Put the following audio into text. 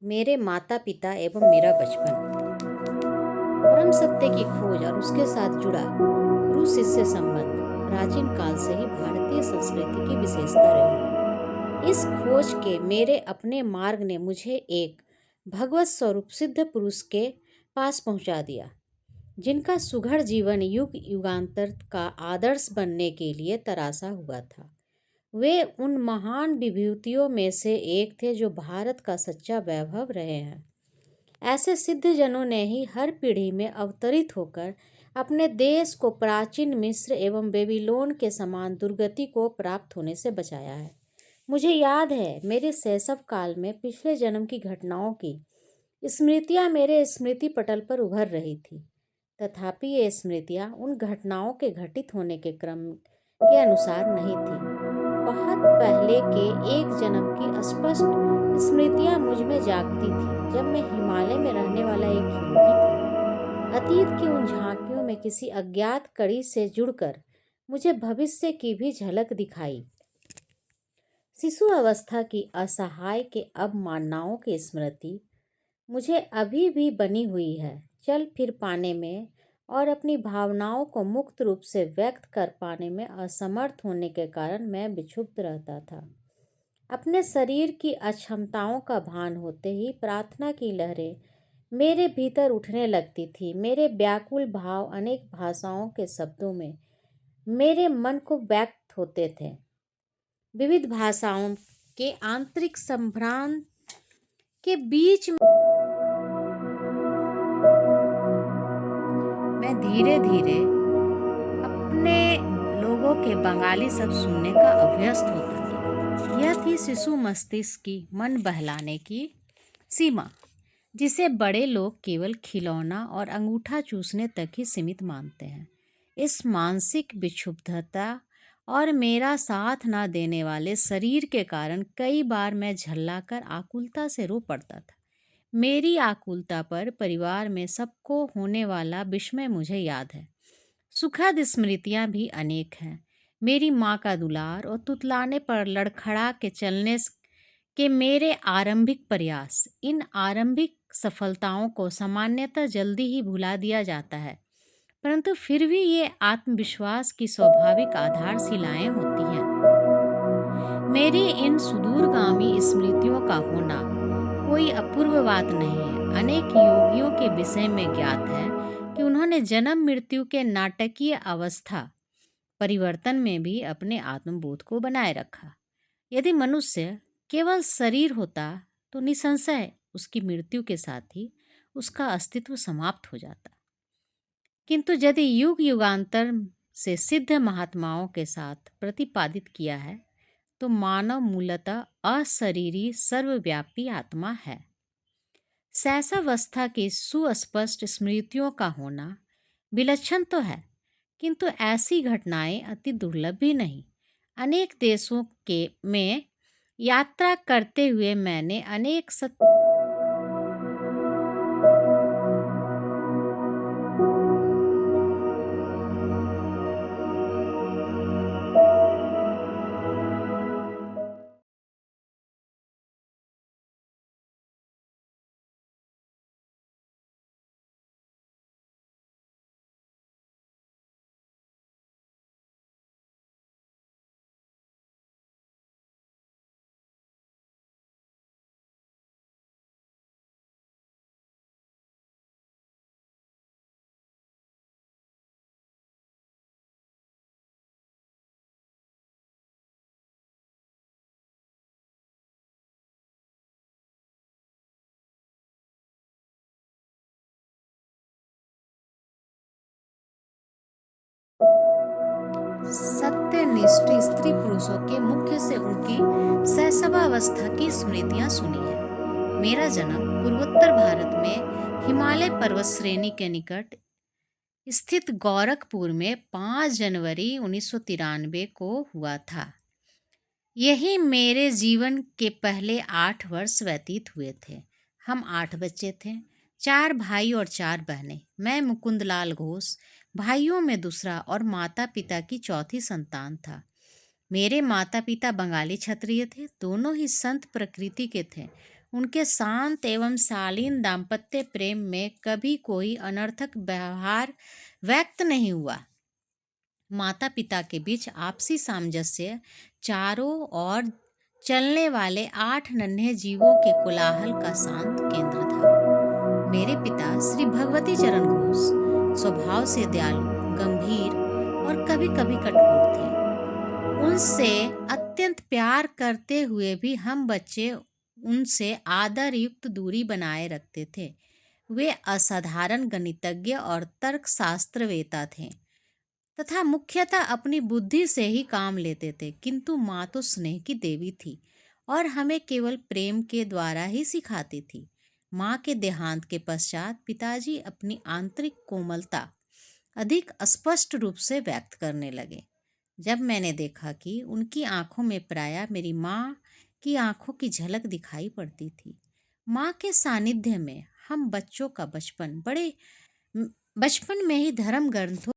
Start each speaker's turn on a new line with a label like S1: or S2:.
S1: मेरे माता-पिता एवं मेरा बचपन। परम सत्य की खोज और उसके साथ जुड़ा गुरु-शिष्य संबंध प्राचीन काल से ही भारतीय संस्कृति की विशेषता रही है। इस खोज के मेरे अपने मार्ग ने मुझे एक भगवत स्वरूप सिद्ध पुरुष के पास पहुंचा दिया, जिनका सुघड़ जीवन युग युगांतर का आदर्श बनने के लिए तरासा हुआ था। वे उन महान विभूतियों में से एक थे जो भारत का सच्चा वैभव रहे हैं। ऐसे सिद्ध जनों ने ही हर पीढ़ी में अवतरित होकर अपने देश को प्राचीन मिस्र एवं बेबीलोन के समान दुर्गति को प्राप्त होने से बचाया है। मुझे याद है, मेरे शैशव काल में पिछले जन्म की घटनाओं की स्मृतियां मेरे स्मृति पटल पर उभर रही थी। तथापि ये स्मृतियां उन घटनाओं के घटित होने के क्रम के अनुसार नहीं थी। बहुत पहले के एक जन्म की स्पष्ट स्मृतियां मुझ में जागती थी, जब मैं हिमालय में रहने वाला एक योगी था। अतीत की उन झांकियों में किसी अज्ञात कड़ी से जुड़कर मुझे भविष्य की भी झलक दिखाई। शिशु अवस्था की असहाय के अवमाननाओं की स्मृति मुझे अभी भी बनी हुई है। चल फिर पाने में और अपनी भावनाओं को मुक्त रूप से व्यक्त कर पाने में असमर्थ होने के कारण मैं विक्षुब्ध रहता था। अपने शरीर की अक्षमताओं का भान होते ही प्रार्थना की लहरें मेरे भीतर उठने लगती थी। मेरे व्याकुल भाव अनेक भाषाओं के शब्दों में मेरे मन को व्यक्त होते थे। विविध भाषाओं के आंतरिक संभ्रांत के बीच मैं धीरे धीरे अपने लोगों के बंगाली शब्द सुनने का अभ्यस्त होता गया। यह थी शिशु मस्तिष्क की मन बहलाने की सीमा, जिसे बड़े लोग केवल खिलौना और अंगूठा चूसने तक ही सीमित मानते हैं। इस मानसिक विक्षुब्धता और मेरा साथ न देने वाले शरीर के कारण कई बार मैं झल्लाकर आकुलता से रो पड़ता था। मेरी आकुलता पर परिवार में सबको होने वाला विस्मय मुझे याद है। सुखद स्मृतियां भी अनेक हैं। मेरी माँ का दुलार और तुतलाने पर लड़खड़ा के चलने के मेरे आरंभिक प्रयास। इन आरंभिक सफलताओं को सामान्यतः जल्दी ही भुला दिया जाता है, परंतु फिर भी ये आत्मविश्वास की स्वाभाविक आधारशिलाएं होती हैं। मेरी इन सुदूरगामी स्मृतियों का होना कोई अपूर्व बात नहीं है। अनेक योगियों के विषय में ज्ञात है कि उन्होंने जन्म मृत्यु के नाटकीय अवस्था परिवर्तन में भी अपने आत्मबोध को बनाए रखा। यदि मनुष्य केवल शरीर होता तो निसंशय उसकी मृत्यु के साथ ही उसका अस्तित्व समाप्त हो जाता। किंतु यदि युग युगांतर से सिद्ध महात्माओं के साथ प्रतिपादित किया है तो मानव मूलतः अशरीरी सर्वव्यापी आत्मा है। शैशवावस्था की सुस्पष्ट स्मृतियों का होना विलक्षण तो है, किंतु ऐसी घटनाएं अति दुर्लभ भी नहीं। अनेक देशों के में यात्रा करते हुए मैंने अनेक सत्यनिष्ठ स्त्री पुरुषों के मुख्य से उनकी शैशवावस्था की स्मृतियां सुनी है। मेरा जन्म पूर्वोत्तर भारत में हिमालय पर्वत श्रेणी के निकट स्थित गोरखपुर में 5 जनवरी 1993 को हुआ था। यही मेरे जीवन के पहले 8 वर्ष व्यतीत हुए थे। हम 8 बच्चे थे, 4 भाई और 4 बहनें। मैं मुकुंदलाल घोष भाइयों में दूसरा और माता पिता की चौथी संतान था। मेरे माता पिता बंगाली क्षत्रिय थे, दोनों ही संत प्रकृति के थे उनके शांत एवं शालीन दाम्पत्य प्रेम में कभी कोई अनर्थक व्यवहार व्यक्त नहीं हुआ। माता पिता के बीच आपसी सामंजस्य चारों ओर चलने वाले 8 नन्हे जीवों के कोलाहल का शांत केंद्र था। मेरे पिता श्री भगवती चरण घोष स्वभाव से दयालु, गंभीर और कभी कभी कठोर थे। उनसे अत्यंत प्यार करते हुए भी हम बच्चे उनसे आदर युक्त दूरी बनाए रखते थे। वे असाधारण गणितज्ञ और तर्कशास्त्रवेत्ता थे तथा मुख्यतः अपनी बुद्धि से ही काम लेते थे, किंतु माँ तो स्नेह की देवी थी और हमें केवल प्रेम के द्वारा ही सिखाती थी। माँ के देहांत के पश्चात पिताजी अपनी आंतरिक कोमलता अधिक स्पष्ट रूप से व्यक्त करने लगे। जब मैंने देखा कि उनकी आंखों में प्रायः मेरी माँ की आंखों की झलक दिखाई पड़ती थी। माँ के सानिध्य में हम बच्चों का बचपन में ही धर्म ग्रंथों